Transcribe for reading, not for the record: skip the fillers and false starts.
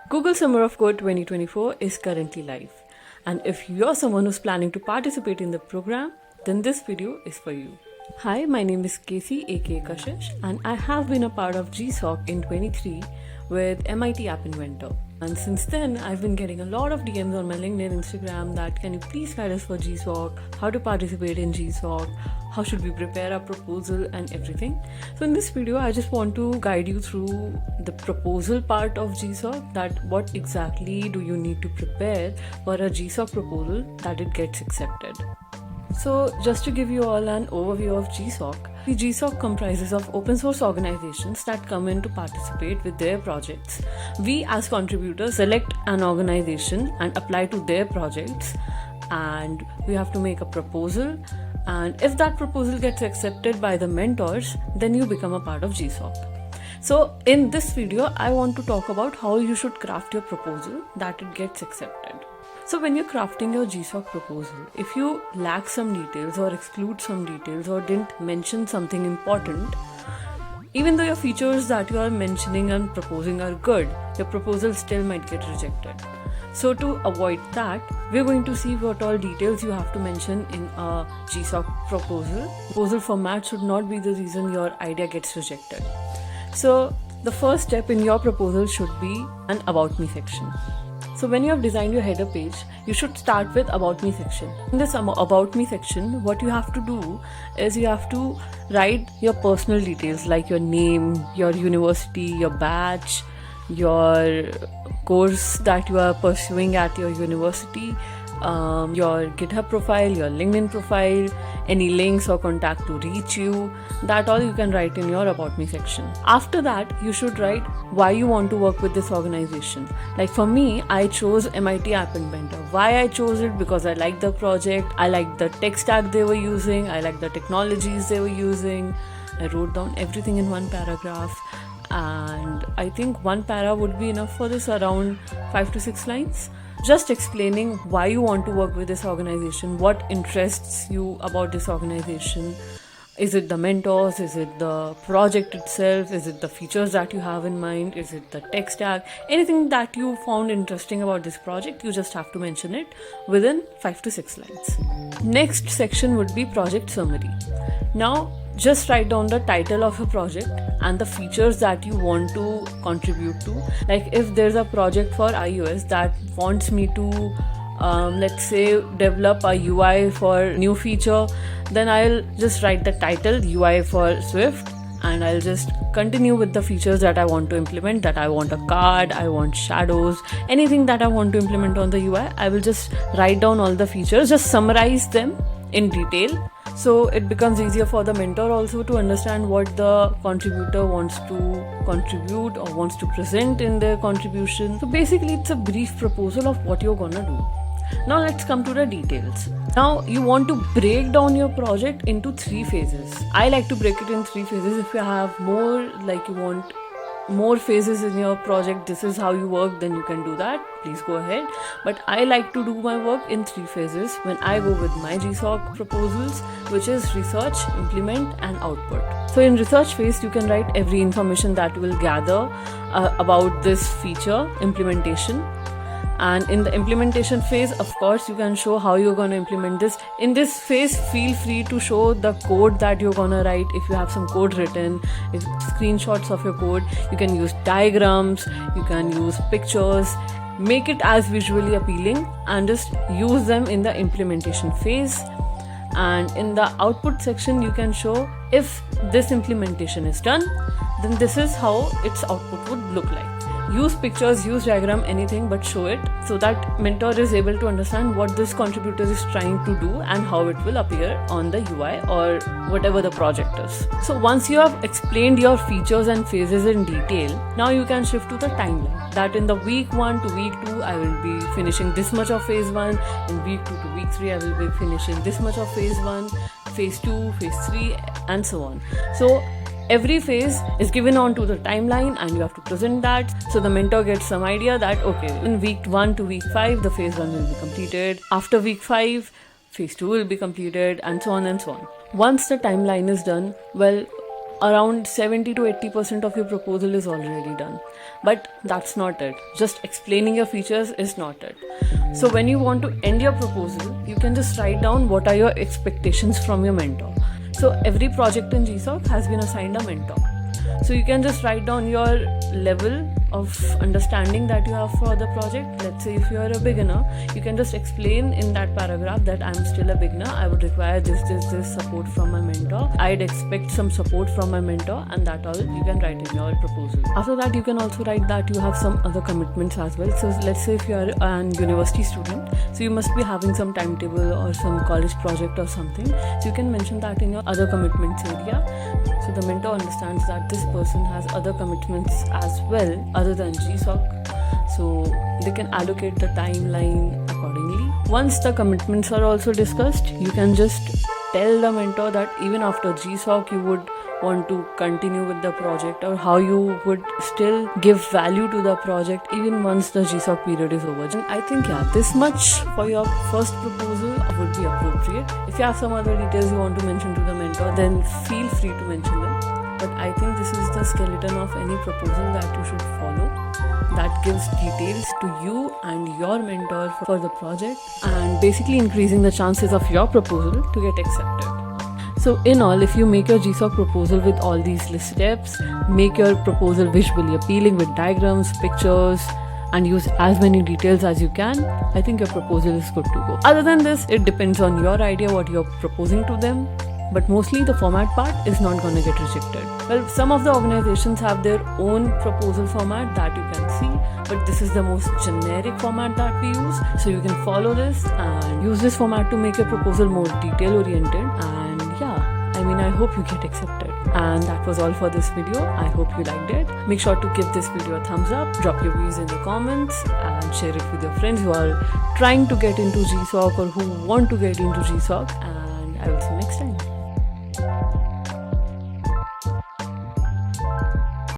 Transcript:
Google Summer of Code 2024 is currently live, and if you're someone who's planning to participate in the program, then this video is for you. Hi, my name is Casey aka Kashish, and I have been a part of GSOC in 23 with MIT App Inventor. And since then, I've been getting a lot of DMs on my LinkedIn, Instagram that can you please guide us for GSOC, how to participate in GSOC, how should we prepare a proposal and everything. So in this video, I just want to guide you through the proposal part of GSOC, that what exactly do you need to prepare for a GSOC proposal that it gets accepted. So just to give you all an overview of GSOC, the GSOC comprises of open source organizations that come in to participate with their projects. We as contributors select an organization and apply to their projects, and we have to make a proposal, and if that proposal gets accepted by the mentors, then you become a part of GSOC. So in this video, I want to talk about how you should craft your proposal that it gets accepted. So when you're crafting your GSOC proposal, if you lack some details or exclude some details or didn't mention something important, even though your features that you are mentioning and proposing are good, your proposal still might get rejected. So to avoid that, we're going to see what all details you have to mention in a GSOC proposal. Proposal format should not be the reason your idea gets rejected. So the first step in your proposal should be an About Me section. So when you have designed your header page, you should start with About Me section. In this About Me section, what you have to do is you have to write your personal details like your name, your university, your batch, your course that you are pursuing at your university, your GitHub profile, your LinkedIn profile, any links or contact to reach you. That all you can write in your About Me section. After that, you should write why you want to work with this organization. Like for me, I chose MIT App Inventor. Why I chose it? Because I liked the project, I liked the tech stack they were using, I liked the technologies they were using. I wrote down everything in one paragraph, and I think one para would be enough for this, around 5 to 6 lines. Just explaining why you want to work with this organization, what interests you about this organization. Is it the mentors? Is it the project itself? Is it the features that you have in mind? Is it the tech stack? Anything that you found interesting about this project, you just have to mention it within 5 to 6 lines. Next section would be project summary. Now, just write down the title of a project and the features that you want to contribute to. Like if there's a project for iOS that wants me to let's say develop a UI for new feature, then I'll just write the title UI for Swift, and I'll just continue with the features that I want to implement. That I want a card, I want shadows, anything that I want to implement on the UI, I will just write down all the features, just summarize them in detail. So it becomes easier for the mentor also to understand what the contributor wants to contribute or wants to present in their contribution. So basically it's a brief proposal of what you're gonna do. Now let's come to the details. Now you want to break down your project into 3 phases. I like to break it in 3 phases. If you have more, like you want more phases in your project, this is how you work, then you can do that, please go ahead. But I like to do my work in 3 phases when I go with my GSOC proposals, which is research, implement and output. So in research phase, you can write every information that you will gather about this feature implementation. And in the implementation phase, of course, you can show how you're going to implement this. In this phase, feel free to show the code that you're going to write. If you have some code written, if screenshots of your code, you can use diagrams, you can use pictures, make it as visually appealing and just use them in the implementation phase. And in the output section, you can show if this implementation is done, then this is how its output would look like. Use pictures, use diagram, anything, but show it so that mentor is able to understand what this contributor is trying to do and how it will appear on the UI or whatever the project is. So once you have explained your features and phases in detail, now you can shift to the timeline. That in the week 1 to week 2, I will be finishing this much of phase 1. In week 2 to week 3, I will be finishing this much of phase 1, phase 2, phase 3, and so on. So every phase is given on to the timeline and you have to present that, so the mentor gets some idea that okay, in week 1 to week 5 the phase 1 will be completed, after week 5 phase 2 will be completed, and so on and so on. Once the timeline is done, well, around 70 to 80% of your proposal is already done. But that's not it. Just explaining your features is not it. So when you want to end your proposal, you can just write down what are your expectations from your mentor. So every project in GSOC has been assigned a mentor. So you can just write down your level of understanding that you have for the project. Let's say if you are a beginner, you can just explain in that paragraph that I'm still a beginner, I would require this support from my mentor, I'd expect some support from my mentor, and that all you can write in your proposal. After that, you can also write that you have some other commitments as well. So let's say if you are an university student, so you must be having some timetable or some college project or something, so you can mention that in your other commitments area, so the mentor understands that this person has other commitments as well other than GSOC, so they can allocate the timeline accordingly. Once the commitments are also discussed, you can just tell the mentor that even after GSOC you would want to continue with the project, or how you would still give value to the project even once the GSOC period is over. And I think this much for your first proposal would be appropriate. If you have some other details you want to mention to the mentor, then feel free to mention them. But I think this is the skeleton of any proposal that you should follow, that gives details to you and your mentor for the project, and basically increasing the chances of your proposal to get accepted. So in all, if you make your GSOC proposal with all these list steps, make your proposal visually appealing with diagrams, pictures, and use as many details as you can, I think your proposal is good to go. Other than this, it depends on your idea what you're proposing to them. But mostly the format part is not going to get rejected. Well, some of the organizations have their own proposal format that you can see, but this is the most generic format that we use. So you can follow this and use this format to make your proposal more detail oriented. And I hope you get accepted. And that was all for this video. I hope you liked it. Make sure to give this video a thumbs up, drop your views in the comments, and share it with your friends who are trying to get into GSOC or who want to get into GSOC. And I will see you next time.